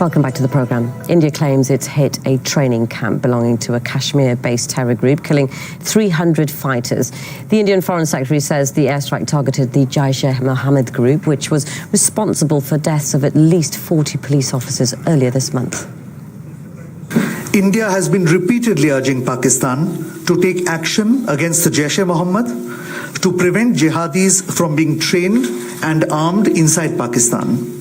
Welcome back to the programme. India claims it's hit a training camp belonging to a Kashmir-based terror group, killing 300 fighters. The Indian Foreign Secretary says the airstrike targeted the Jaish-e-Mohammed group, which was responsible for deaths of at least 40 police officers earlier this month. India has been repeatedly urging Pakistan to take action against the Jaish-e-Mohammed to prevent jihadis from being trained and armed inside Pakistan.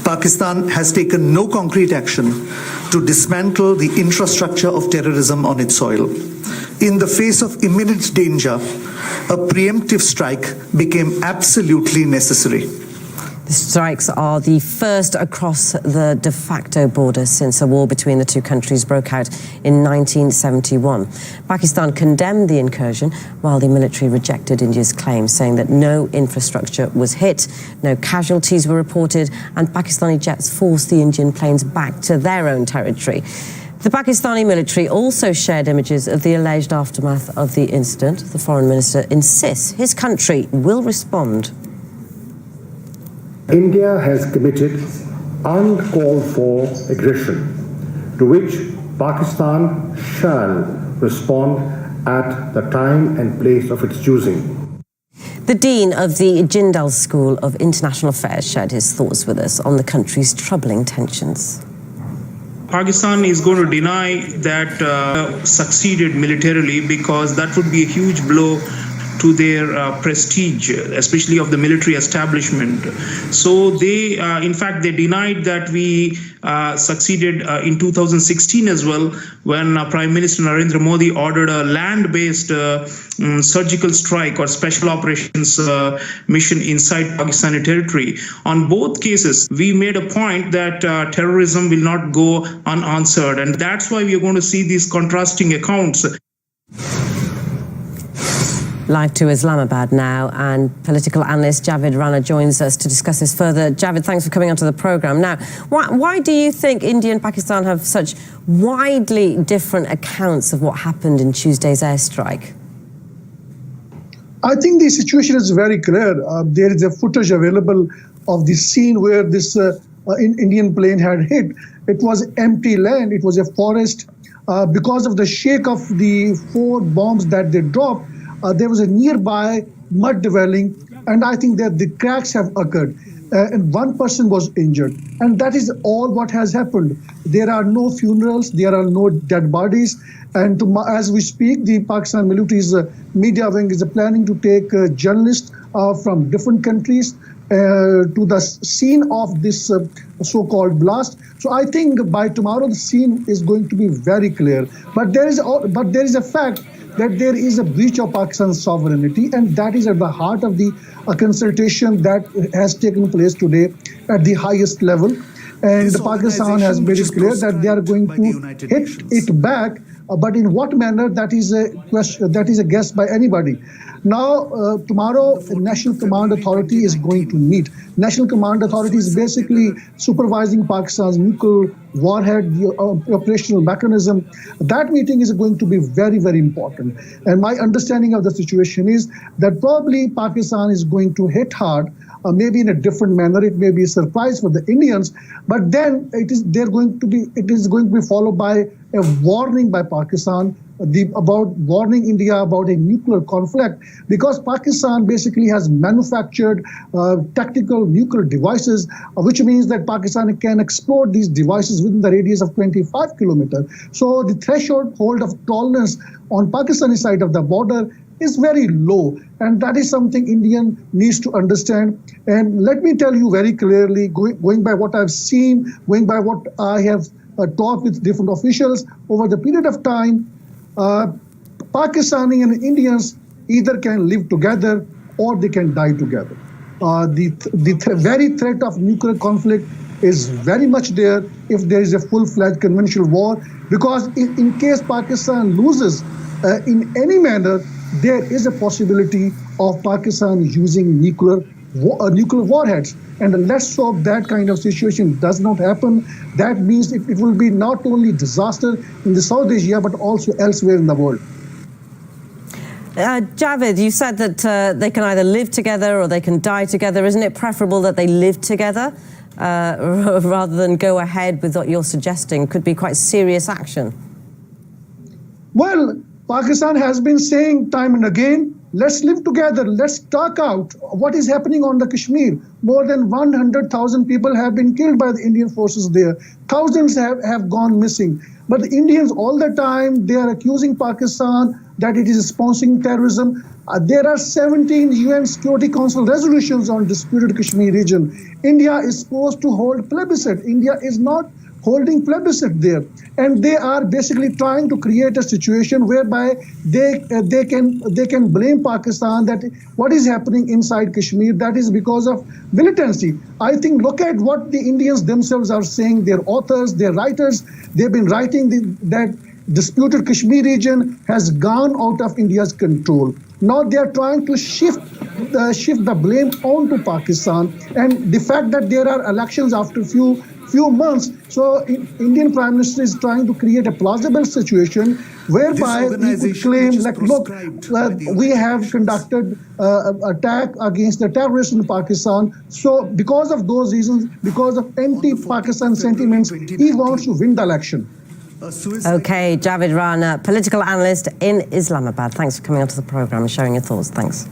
Pakistan has taken no concrete action to dismantle the infrastructure of terrorism on its soil. In the face of imminent danger, a preemptive strike became absolutely necessary. The strikes are the first across the de facto border since a war between the two countries broke out in 1971. Pakistan condemned the incursion while the military rejected India's claims, saying that no infrastructure was hit, no casualties were reported, and Pakistani jets forced the Indian planes back to their own territory. The Pakistani military also shared images of the alleged aftermath of the incident. The foreign minister insists his country will respond. India has committed uncalled for aggression, to which Pakistan shall respond at the time and place of its choosing. The Dean of the Jindal School of International Affairs shared his thoughts with us on the country's troubling tensions. Pakistan is going to deny that succeeded militarily, because that would be a huge blow to their prestige, especially of the military establishment. So they, in fact, they denied that we succeeded in 2016 as well, when Prime Minister Narendra Modi ordered a land-based surgical strike or special operations mission inside Pakistani territory. On both cases, we made a point that terrorism will not go unanswered, and that's why we are going to see these contrasting accounts. Live to Islamabad now, and political analyst Javed Rana joins us to discuss this further. Javed, thanks for coming onto the programme. Now, why do you think India and Pakistan have such widely different accounts of what happened in Tuesday's airstrike? I think the situation is very clear. There is a footage available of the scene where this Indian plane had hit. It was empty land, it was a forest. Because of the shake of the 4 bombs that they dropped, there was a nearby mud dwelling, and I think that the cracks have occurred, and 1 person was injured. And that is all what has happened. There are no funerals, there are no dead bodies, and as we speak, the Pakistan military's media wing is planning to take journalists from different countries to the scene of this so-called blast. So I think by tomorrow the scene is going to be very clear. But there is a fact that there is a breach of Pakistan's sovereignty, and that is at the heart of the consultation that has taken place today at the highest level. And Pakistan has made it clear that they are going to hit it back, but in what manner, that is a question, that is a guess by anybody. Now, tomorrow, the National Command Authority is going to meet. National Command Authority is basically supervising Pakistan's nuclear warhead, the operational mechanism. That meeting is going to be very, very important. And my understanding of the situation is that probably Pakistan is going to hit hard, maybe in a different manner. It may be a surprise for the Indians, but then it is going to be followed by a warning by Pakistan about warning India about a nuclear conflict, because Pakistan basically has manufactured tactical nuclear devices, which means that Pakistan can explode these devices within the radius of 25 kilometers. So the threshold of tolerance on Pakistani side of the border is very low, and that is something India needs to understand. And let me tell you very clearly, going by what I've seen, going by what I have talked with different officials over the period of time, Pakistani and Indians either can live together or they can die together. The very threat of nuclear conflict is very much there if there is a full-fledged conventional war, because in case Pakistan loses in any manner, there is a possibility of Pakistan using nuclear warheads. And let's hope that kind of situation does not happen. That means it will be not only disaster in the South Asia, but also elsewhere in the world. Javed, you said that they can either live together or they can die together. Isn't it preferable that they live together? rather than go ahead with what you're suggesting, could be quite serious action? Well, Pakistan has been saying time and again, let's live together, let's talk out what is happening on the Kashmir. More than 100,000 people have been killed by the Indian forces there. Thousands have gone missing. But the Indians all the time, they are accusing Pakistan that it is sponsoring terrorism. There are 17 UN Security Council resolutions on disputed Kashmir region. India is supposed to hold plebiscite. India is not holding plebiscite there, and they are basically trying to create a situation whereby they can blame Pakistan that what is happening inside Kashmir, that is because of militancy. I think look at what the Indians themselves are saying. Their authors, their writers, they've been writing that disputed Kashmir region has gone out of India's control. Now they are trying to shift the blame onto Pakistan, and the fact that there are elections after few months, so Indian Prime Minister is trying to create a plausible situation whereby we could claim, like, look, we have conducted attack against the terrorists in Pakistan. So because of those reasons, because of anti-Pakistan sentiments, he wants to win the election. Okay, Javed Rana, political analyst in Islamabad. Thanks for coming onto the programme and sharing your thoughts. Thanks.